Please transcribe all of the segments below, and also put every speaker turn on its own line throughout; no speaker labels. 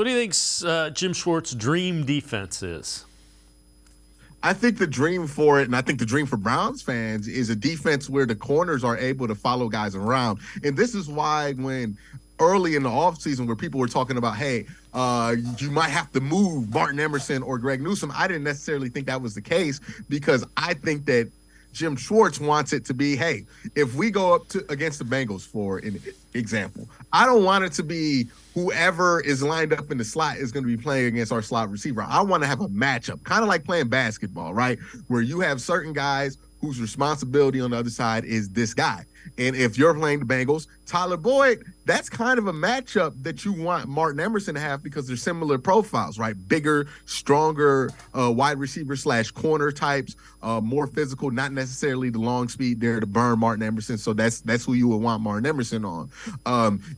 What do you think Jim Schwartz's dream defense is?
I think the dream for it, and I think the dream for Browns fans, is a defense where the corners are able to follow guys around. And this is why when early in the offseason where people were talking about, hey, you might have to move Martin Emerson or Greg Newsome, I didn't necessarily think that was the case, because I think that Jim Schwartz wants it to be, hey, if we go up against the Bengals, for an example, I don't want it to be whoever is lined up in the slot is going to be playing against our slot receiver. I want to have a matchup, kind of like playing basketball, right? Where you have certain guys whose responsibility on the other side is this guy. And if you're playing the Bengals, Tyler Boyd, that's kind of a matchup that you want Martin Emerson to have, because they're similar profiles, right? Bigger, stronger wide receiver / corner types, more physical, not necessarily the long speed there to burn Martin Emerson. So that's who you would want Martin Emerson on.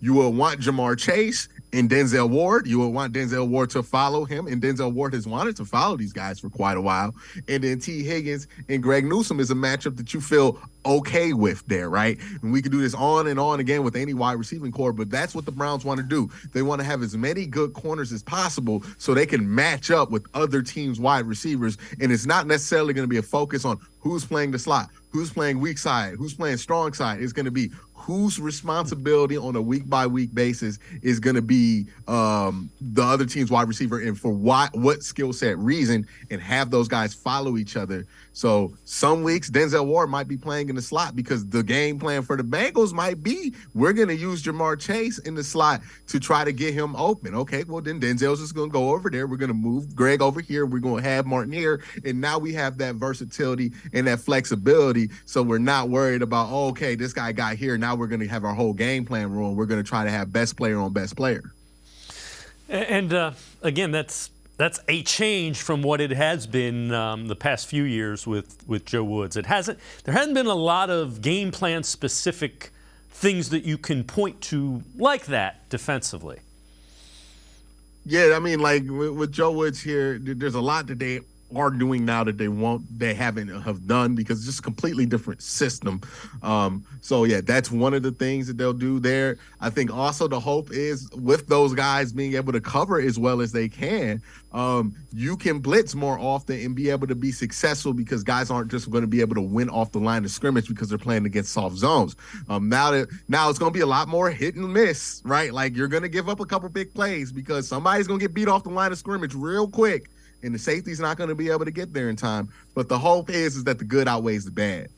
You will want Jamar Chase and Denzel Ward. You will want Denzel Ward to follow him, and Denzel Ward has wanted to follow these guys for quite a while. And then T. Higgins and Greg Newsome is a matchup that you feel okay with there, right? And we could do this on and on again with any wide receiving core, but that's what the Browns want to do. They want to have as many good corners as possible so they can match up with other teams' wide receivers. And it's not necessarily going to be a focus on who's playing the slot, who's playing weak side, who's playing strong side. It's going to be whose responsibility on a week-by-week basis is going to be the other team's wide receiver, and for what skill set reason, and have those guys follow each other. So some weeks Denzel Ward might be playing in the slot because the game plan for the Bengals might be, we're going to use Jamar Chase in the slot to try to get him open. Okay, well then Denzel's just going to go over there. We're going to move Greg over here. We're going to have Martin here. And now we have that versatility and that flexibility. So we're not worried about, oh, okay, this guy got here. Now we're going to have our whole game plan wrong. We're going to try to have best player on best player.
And again, that's a change from what it has been the past few years with Joe Woods. There hasn't been a lot of game plan specific things that you can point to like that defensively.
Yeah, I mean, like with Joe Woods here, there's a lot that they are doing now that they haven't have done, because it's just a completely different system. So yeah, that's one of the things that they'll do there. I think also the hope is with those guys being able to cover as well as they can, you can blitz more often and be able to be successful, because guys aren't just going to be able to win off the line of scrimmage because they're playing against soft zones. Now it's going to be a lot more hit and miss, right? Like you're going to give up a couple big plays because somebody's going to get beat off the line of scrimmage real quick, and the safety's not going to be able to get there in time. But the hope is that the good outweighs the bad.